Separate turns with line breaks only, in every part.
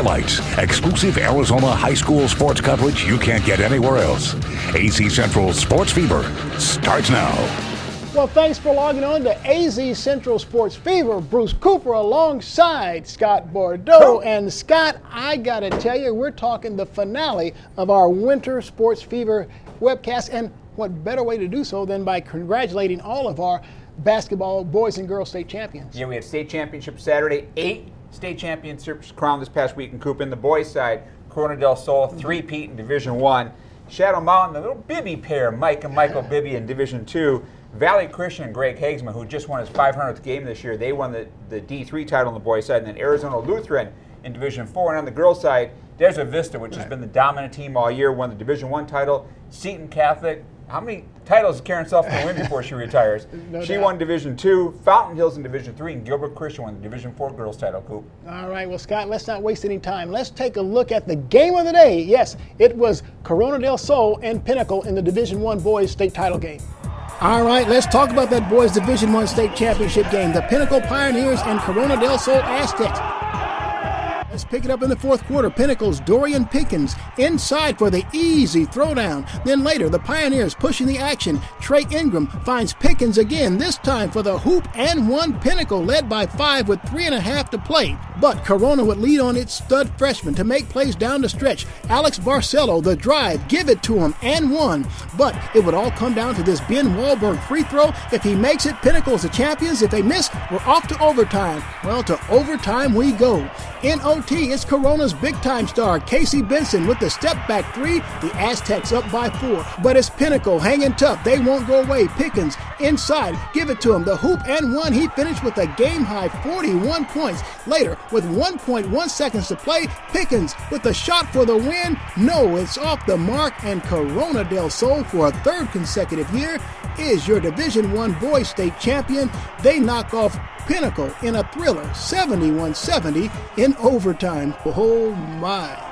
highlights, exclusive Arizona high school sports coverage you can't get anywhere else. AZ Central Sports Fever starts now.
Well, thanks for logging on to AZ Central Sports Fever. Bruce Cooper alongside Scott Bordeaux. And Scott, I got to tell you, we're talking the finale of our Winter Sports Fever webcast. And what better way to do so than by congratulating all of our basketball boys and girls state champions.
Yeah, we had state championship Saturday, 8 state championships crowned this past week in Coop. In the boys' side, Corona del Sol, 3-peat in Division 1. Shadow Mountain, the little Bibby pair, Mike and Michael Bibby in Division 2. Valley Christian and Greg Hagsman, who just won his 500th game this year, they won the D3 title on the boys' side. And then Arizona Lutheran in Division 4. And on the girls' side, Desert Vista, which has been the dominant team all year, won the Division 1 title. Seton Catholic, how many titles is Karen Self going to win before she retires? She won Division 2, Fountain Hills in Division 3, and Gilbert Christian won the Division 4 girls title, Coop.
All right, well, Scott, let's not waste any time. Let's take a look at the game of the day. Yes, it was Corona del Sol and Pinnacle in the Division 1 boys state title game. All right, let's talk about that boys Division 1 state championship game. The Pinnacle Pioneers and Corona del Sol Aztecs. Let's pick it up in the fourth quarter. Pinnacle's Dorian Pickens inside for the easy throwdown. Then later, the Pioneers pushing the action. Trey Ingram finds Pickens again, this time for the hoop and one. Pinnacle led by 5 with 3.5 to play. But Corona would lead on its stud freshman to make plays down the stretch. Alex Barcelo, the drive, give it to him and one. But it would all come down to this Ben Wahlberg free throw. If he makes it, Pinnacle's the champions. If they miss, we're off to overtime. Well, to overtime we go. In OT, it's Corona's big-time star, Casey Benson, with the step-back 3. The Aztecs up by 4. But it's Pinnacle hanging tough. They won't go away. Pickens inside. Give it to him. The hoop and one. He finished with a game-high 41 points. Later, with 1.1 seconds to play, Pickens with the shot for the win. No, it's off the mark, and Corona del Sol, for a third consecutive year, is your Division 1 boys state champion. They knock off Pinnacle in a thriller, 71-70 in overtime. Oh my.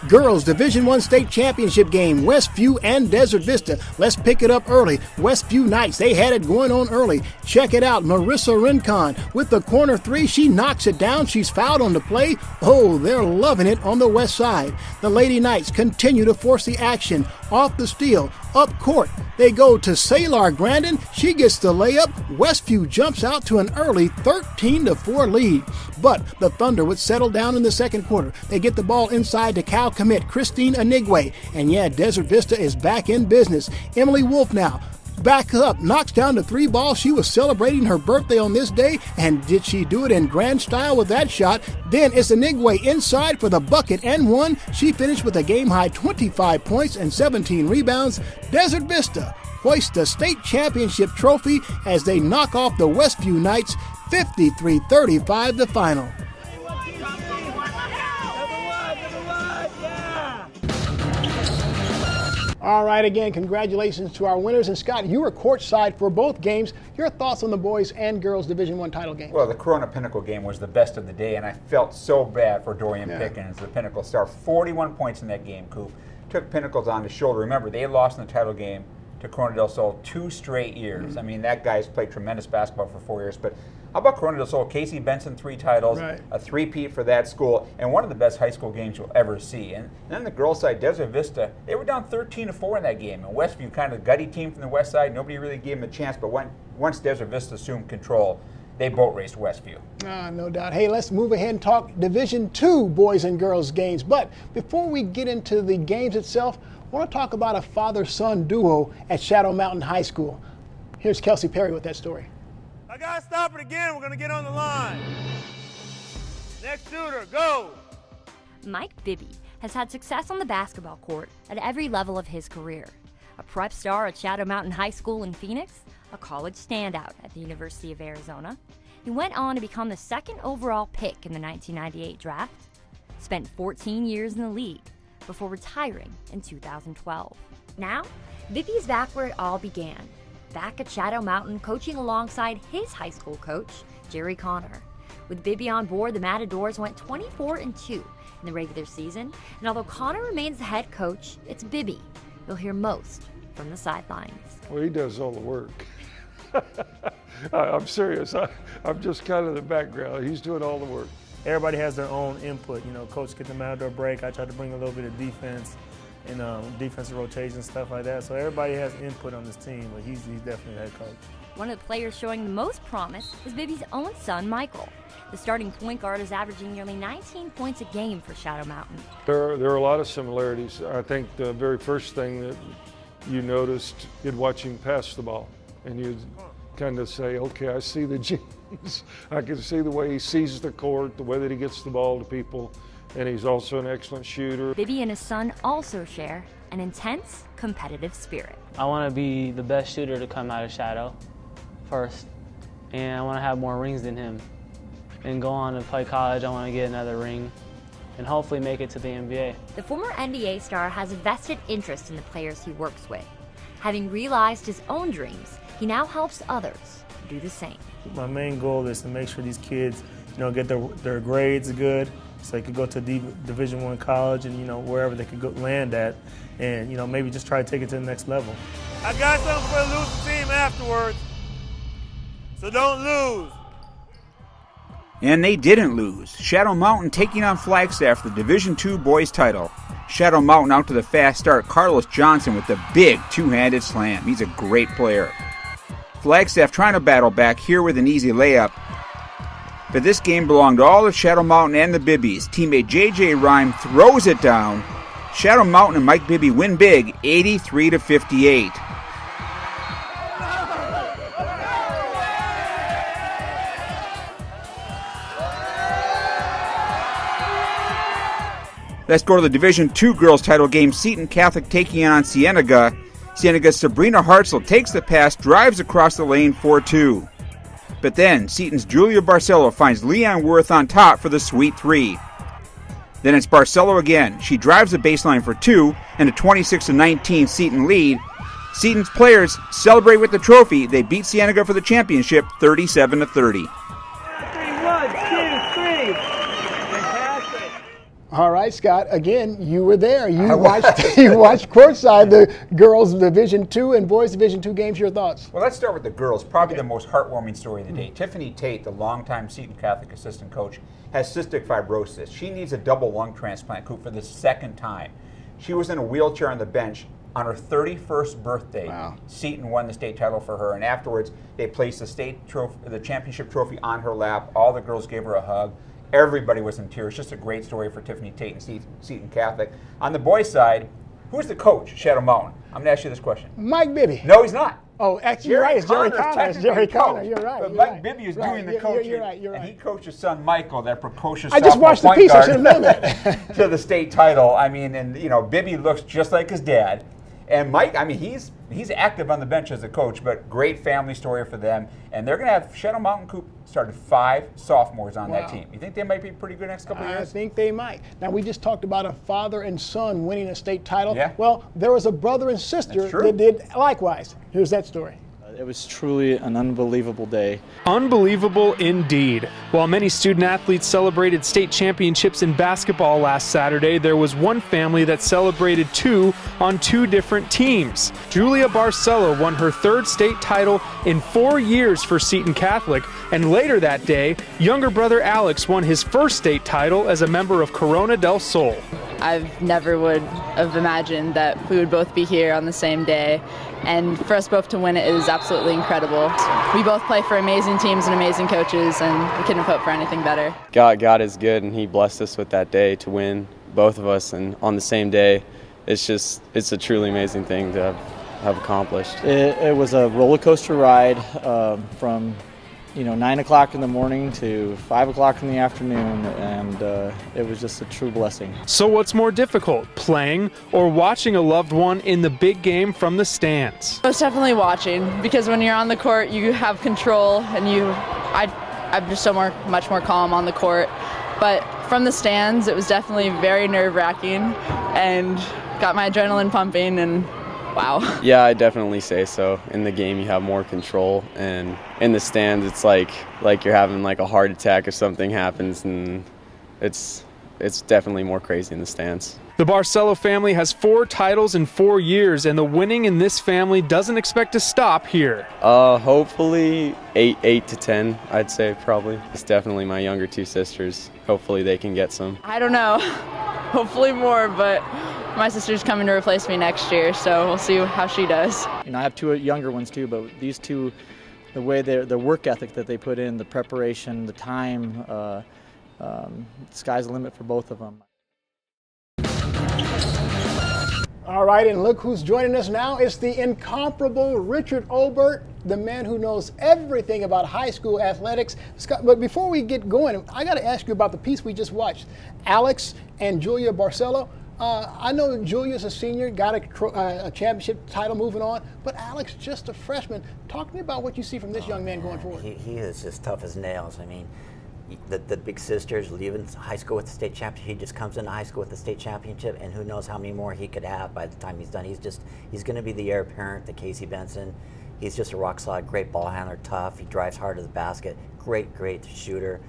Girls Division 1 state championship game, Westview and Desert Vista. Let's pick it up early. Westview Knights, they had it going on early. Check it out, Marissa Rincon with the corner 3. She knocks it down. She's fouled on the play. Oh, they're loving it on the west side. The Lady Knights continue to force the action. Off the steal, up court. They go to Salar Grandin. She gets the layup. Westview jumps out to an early 13-4 lead. But the Thunder would settle down in the second quarter. They get the ball inside to Cal commit Christine Anigwe. And yeah, Desert Vista is back in business. Emily Wolf now back up, knocks down the 3 ball. She was celebrating her birthday on this day, and did she do it in grand style with that shot? Then it's Anigwe inside for the bucket and one. She finished with a game-high 25 points and 17 rebounds. Desert Vista hoists the state championship trophy as they knock off the Westview Knights 53-35 the final. All right, again, congratulations to our winners. And Scott, you were courtside for both games. Your thoughts on the boys and girls Division 1 title game?
Well, the Corona Pinnacle game was the best of the day, and I felt so bad for Dorian Pickens, the Pinnacle star. 41 points in that game, Coop. Took Pinnacles on his shoulder. Remember, they lost in the title game to Corona del Sol 2 straight years. I mean, that guy's played tremendous basketball for 4 years. But how about Corona del Sol? Casey Benson, 3 titles, a 3-peat for that school, and one of the best high school games you'll ever see. And then the girls' side, Desert Vista, they were down 13-4 in that game. And Westview, kind of a gutty team from the west side, nobody really gave them a chance. But once Desert Vista assumed control, they boat raced Westview.
No doubt. Hey, let's move ahead and talk Division 2 boys and girls games. But before we get into the games itself, I want to talk about a father-son duo at Shadow Mountain High School. Here's Kelsey Perry with that story.
I got to stop it again. We're going to get on the line. Next shooter, go.
Mike Bibby has had success on the basketball court at every level of his career. A prep star at Shadow Mountain High School in Phoenix, a college standout at the University of Arizona. He went on to become the 2nd overall pick in the 1998 draft, spent 14 years in the league before retiring in 2012. Now, Bibby's back where it all began, back at Shadow Mountain coaching alongside his high school coach, Jerry Connor. With Bibby on board, the Matadors went 24-2 in the regular season, and although Connor remains the head coach, it's Bibby you'll hear most from the sidelines.
Well, he does all the work. I'm serious. I'm just kind of the background. He's doing all the work.
Everybody has their own input. You know, coach get them out of their break. I try to bring a little bit of defense and defensive rotation, stuff like that. So everybody has input on this team, but he's definitely the head coach.
One of the players showing the most promise is Bibby's own son, Michael. The starting point guard is averaging nearly 19 points a game for Shadow Mountain.
There are a lot of similarities. I think the very first thing that you noticed, you'd watch him pass the ball, and you'd kind of say, okay, I see the genes. I can see the way he sees the court, the way that he gets the ball to people, and he's also an excellent shooter.
Bibby and his son also share an intense, competitive spirit.
I want to be the best shooter to come out of Shadow first, and I want to have more rings than him. And go on to play college, I want to get another ring and hopefully make it to the NBA.
The former NBA star has a vested interest in the players he works with. Having realized his own dreams, he now helps others do the same.
My main goal is to make sure these kids, get their grades good, so they could go to Division I college and wherever they could go land at, and maybe just try to take it to the next level. I got something for the losing team afterwards, so don't lose.
And they didn't lose. Shadow Mountain taking on Flagstaff for the Division II boys title. Shadow Mountain out to the fast start. Carlos Johnson with the big two-handed slam. He's a great player. Flagstaff trying to battle back here with an easy layup. But this game belonged to all of Shadow Mountain and the Bibbies. Teammate J.J. Rhyme throws it down. Shadow Mountain and Mike Bibby win big, 83-58. Let's go to the Division II girls title game. Seton Catholic taking on Cienega. Cienega's Sabrina Hartzell takes the pass, drives across the lane 4-2. But then Seton's Julia Barcelo finds Leon Worth on top for the sweet 3. Then it's Barcelo again. She drives the baseline for 2 and a 26-19 Seton lead. Seton's players celebrate with the trophy. They beat Cienega for the championship 37-30.
All right, Scott. Again, you were there. You watched. You watched courtside the girls' Division II and boys' Division II games. Your thoughts?
Well, let's start with the girls. Probably the most heartwarming story of the day. Tiffany Tate, the longtime Seton Catholic assistant coach, has cystic fibrosis. She needs a double lung transplant, Coop, for the second time. She was in a wheelchair on the bench on her 31st birthday.
Wow.
Seton won the state title for her, and afterwards they placed the championship trophy on her lap. All the girls gave her a hug. Everybody was in tears. Just a great story for Tiffany Tate and Seton Catholic. On the boys' side, who's the coach, Shadow Mountain? I'm going to ask you this question.
Mike Bibby.
No, he's not.
Oh, actually, you're right. It's Jerry Connor. It's Jerry Connor. You're right.
But Mike Bibby is doing the coaching.
You're right.
And he coached his son Michael, that precocious
I just watched the piece. I should have known that.
to the state title. I mean, and Bibby looks just like his dad. And Mike, I mean, he's active on the bench as a coach, but great family story for them. And they're going to have Shadow Mountain Coop started 5 sophomores on that team. You think they might be pretty good next couple of years?
I think they might. Now, we just talked about a father and son winning a state title.
Yeah.
Well, there was a brother and sister that did likewise. Here's that story.
It was truly an unbelievable day.
Unbelievable indeed. While many student athletes celebrated state championships in basketball last Saturday, there was one family that celebrated 2 on 2 different teams. Julia Barcelo won her 3rd state title in 4 years for Seton Catholic, and later that day, younger brother Alex won his 1st state title as a member of Corona del Sol.
I never would have imagined that we would both be here on the same day, and for us both to win it is absolutely incredible. We both play for amazing teams and amazing coaches, and we couldn't hope for anything better.
God is good, and he blessed us with that day to win, both of us, and on the same day. It's a truly amazing thing to have accomplished. It was a roller coaster ride from 9 o'clock in the morning to 5 o'clock in the afternoon, and it was just a true blessing.
So what's more difficult, playing or watching a loved one in the big game from the stands?
Most definitely watching, because when you're on the court, you have control, and I'm just much more calm on the court. But from the stands, it was definitely very nerve-wracking, and got my adrenaline pumping, and wow.
Yeah, I definitely say so. In the game, you have more control, and in the stands, it's like you're having like a heart attack if something happens, and it's definitely more crazy in the stands.
The Barcelo family has 4 titles in 4 years, and the winning in this family doesn't expect to stop here.
Hopefully 8 to 10, I'd say probably. It's definitely my younger 2 sisters. Hopefully they can get some.
I don't know. Hopefully more, but my sister's coming to replace me next year, so we'll see how she does.
You know, I have 2 younger ones too, but these 2, the way the work ethic that they put in, the preparation, the time, sky's the limit for both of them.
All right, and look who's joining us now. It's the incomparable Richard Obert, the man who knows everything about high school athletics. Scott, but before we get going, I got to ask you about the piece we just watched. Alex and Julia Barcelo. I know Julia's a senior, got a championship title moving on, but Alex, just a freshman. Talk to me about what you see from this young man going forward.
He is just tough as nails. I mean, the big sisters leaving high school with the state championship. He just comes into high school with the state championship, and who knows how many more he could have by the time he's done. He's going to be the heir apparent to Casey Benson. He's just a rock solid, great ball handler, tough. He drives hard to the basket. Great shooter.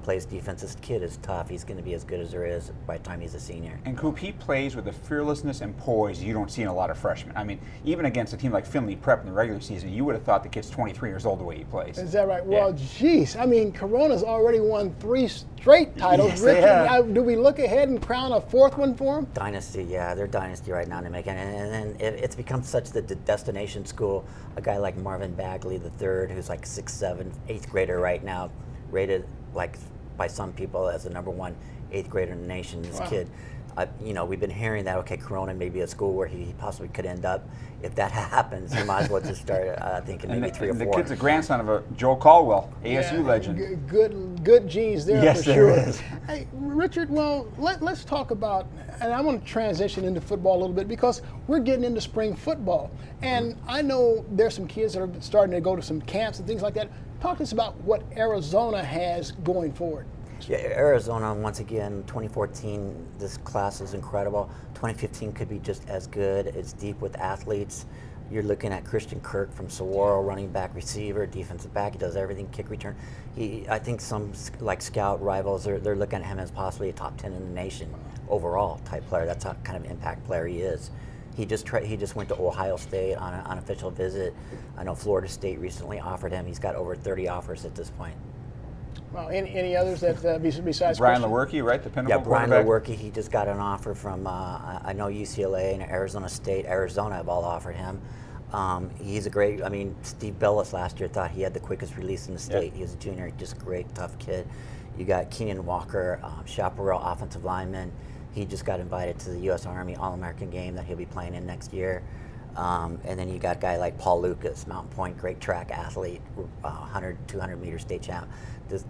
Plays defense. This kid is tough. He's going to be as good as there is by the time he's a senior.
And Coop, he plays with the fearlessness and poise you don't see in a lot of freshmen. I mean, even against a team like Findlay Prep in the regular season, you would have thought the kid's 23 years old the way he plays.
Is that right? Well, geez. I mean, Corona's already won 3 straight titles.
Yes, they have.
Do we look ahead and crown a 4th one for him?
Dynasty, yeah. They're dynasty right now to make it. And it's become such the destination school. A guy like Marvin Bagley III, who's like 6'7", 8th grader right now, rated like by some people as the #1 8th grader in the nation. This kid, you know, we've been hearing that, okay, Corona may be a school where he possibly could end up. If that happens, he might as well just start thinking maybe 3 or 4.
The kid's a grandson of a Joe Caldwell, ASU legend.
Good genes there,
yes,
for sure.
There is.
Hey, Richard, well, let's talk about, and I want to transition into football a little bit because we're getting into spring football. And I know there's some kids that are starting to go to some camps and things like that. Talk to us about what Arizona has going forward.
Yeah, Arizona, once again, 2014, this class is incredible. 2015 could be just as good. It's deep with athletes. You're looking at Christian Kirk from Saguaro, running back, receiver, defensive back. He does everything, kick return. I think some like scout rivals, they're looking at him as possibly a top 10 in the nation overall type player. That's how kind of impact player he is. He just went to Ohio State on an unofficial visit. I know Florida State recently offered him. He's got over 30 offers at this point.
Well, any others that besides
Brian Lewerke, right? The Pinnacle.
Yeah, Brian Lewerke. He just got an offer from I know UCLA and Arizona State. Arizona have all offered him. He's a great. I mean, Steve Bellis last year thought he had the quickest release in the state. Yep. He was a junior, just a great, tough kid. You got Keenan Walker, Chaparral, offensive lineman. He just got invited to the U.S. Army All-American game that he'll be playing in next year. And then you got a guy like Paul Lucas, Mountain Point, great track athlete, 100, 200 meter state champ.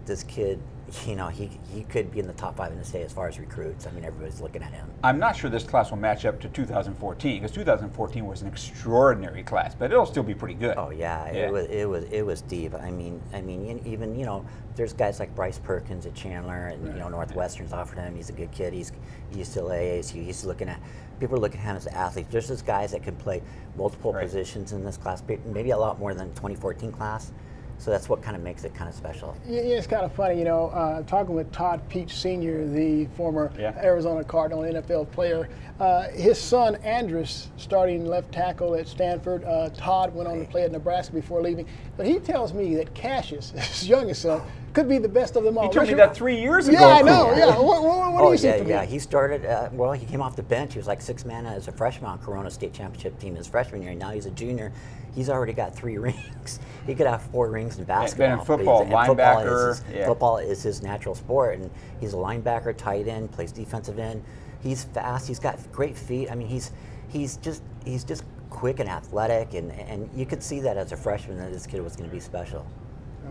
This kid, you know, he could be in the top 5 in the state as far as recruits. I mean, everybody's looking at him.
I'm not sure this class will match up to 2014 because 2014 was an extraordinary class, but it'll still be pretty good.
Oh yeah. It was deep. I mean, even you know, there's guys like Bryce Perkins at Chandler, and you know, Northwestern's offered him. He's a good kid. He's UCLA, ASU. He's looking at. People are looking at him as an athlete. There's just guys that can play multiple positions in this class, maybe a lot more than the 2014 class. So that's what kind of makes it kind of special.
Yeah, it's kind of funny, you know, talking with Todd Peach Sr., the former Arizona Cardinal NFL player. His son, Andrus, starting left tackle at Stanford. Todd went on to play at Nebraska before leaving. But he tells me that Cassius, his youngest son, could be the best of them all.
He told me that 3 years ago.
Yeah, I know. Yeah. What do you see from him?
He started, well, he came off the bench. He was like 6 man as a freshman on Corona State Championship team his freshman year. Now he's a junior. He's already got 3 rings. He could have 4 rings in basketball.
And in football, linebacker.
Football is his natural sport, and he's a linebacker, tight end, plays defensive end. He's fast. He's got great feet. I mean, he's just quick and athletic, and you could see that as a freshman that this kid was going to be special.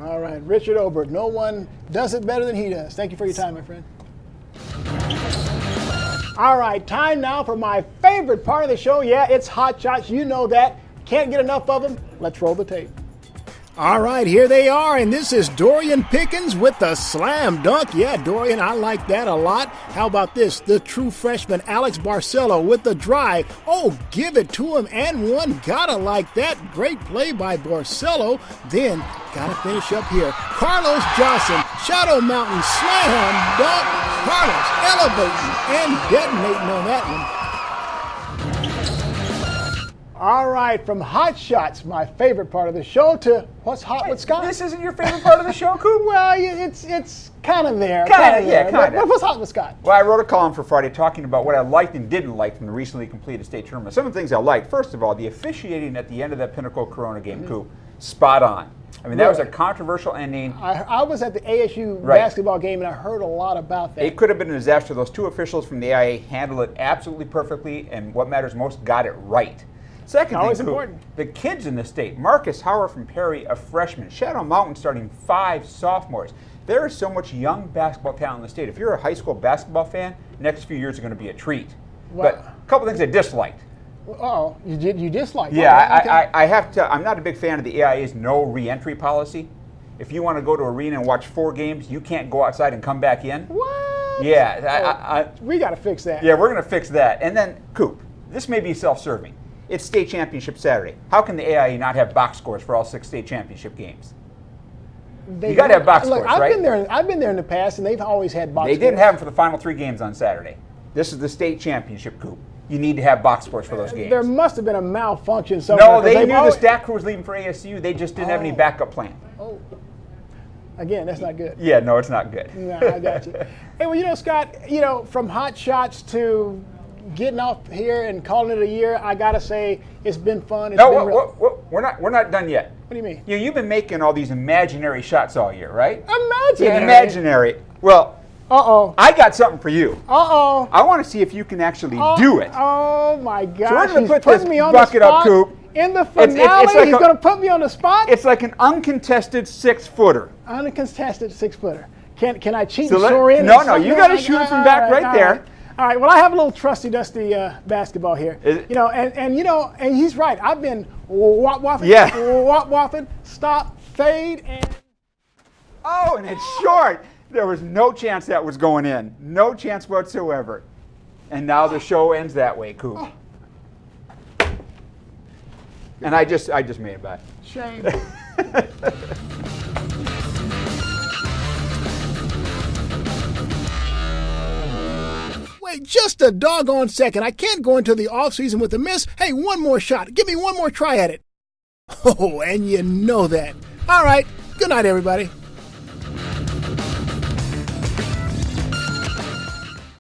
All right, Richard Obert. No one does it better than he does. Thank you for your time, my friend. All right, time now for my favorite part of the show. Yeah, it's Hot Shots. You know that. Can't get enough of them. Let's roll the tape. All right, here they are, and this is Dorian Pickens with the slam dunk. Yeah, Dorian, I like that a lot. How about this? The true freshman Alex Barcelo with the drive. Oh, give it to him and one. Gotta like that. Great play by Barcelo. Then, gotta finish up here. Carlos Johnson, Shadow Mountain slam dunk. Carlos elevating and detonating on that one. All right, from hot shots, my favorite part of the show, to what's hot with Scott.
This isn't your favorite part of the show, Coop?
Well, it's kind of there.
Kind of, yeah, kind of.
What's hot with Scott?
Well, I wrote a column for Friday talking about what I liked and didn't like from the recently completed state tournament. Some of the things I liked, first of all, the officiating at the end of that Pinnacle Corona game, Coop, spot on. I mean, that was a controversial ending.
I was at the ASU basketball game, and I heard a lot about that.
It could have been a disaster. Those two officials from the AIA handled it absolutely perfectly, and what matters most, got it right. Second
Always
thing,
important.
The kids in the state. Marcus Howard from Perry, a freshman. Shadow Mountain starting 5 sophomores. There is so much young basketball talent in the state. If you're a high school basketball fan, next few years are going to be a treat. But a couple things I disliked.
Uh-oh, you disliked?
Yeah,
okay.
I have to. I'm not a big fan of the AIA's no re-entry policy. If you want to go to arena and watch 4 games, you can't go outside and come back in.
What?
Yeah,
we got to fix that.
Yeah, we're going to fix that. And then, Coop, this may be self-serving. It's state championship Saturday. How can the AIA not have box scores for all 6 state championship games? You got to have box scores, right?
I've been there in the past, and they've always had box scores.
They didn't have them for the final 3 games on Saturday. This is the state championship, Coop. You need to have box scores for those games.
There must have been a malfunction somewhere.
No, they knew the stat crew was leaving for ASU. They just didn't have any backup plan.
Oh. Again, that's not good.
Yeah, no, it's not good.
No, I got you. Hey, well, Scott, from hot shots to getting off here and calling it a year, I gotta say it's been fun.
We're not done yet.
What do you mean?
You've been making all these imaginary shots all year, right?
Imaginary.
Yeah, imaginary. Well, I got something for you. I want to see if you can actually do it.
Oh my gosh!
So we're going to put this
me on the
bucket
spot
up, Coop.
In the finale, he's going to put me on the spot.
It's like an uncontested 6-footer.
Uncontested 6-footer. Can I cheat
So
and soar in?
No, you got to shoot it from back right there.
All right. Well, I have a little trusty-dusty basketball here. And he's right. I've been whopping, stop, fade, and
oh, and it's short. There was no chance that was going in. No chance whatsoever. And now the show ends that way, Coop. And I just made it back.
Shame. Wait just a doggone second. I can't go into the offseason with a miss. Hey, one more shot. Give me one more try at it. Oh, and you know that. All right. Good night, everybody.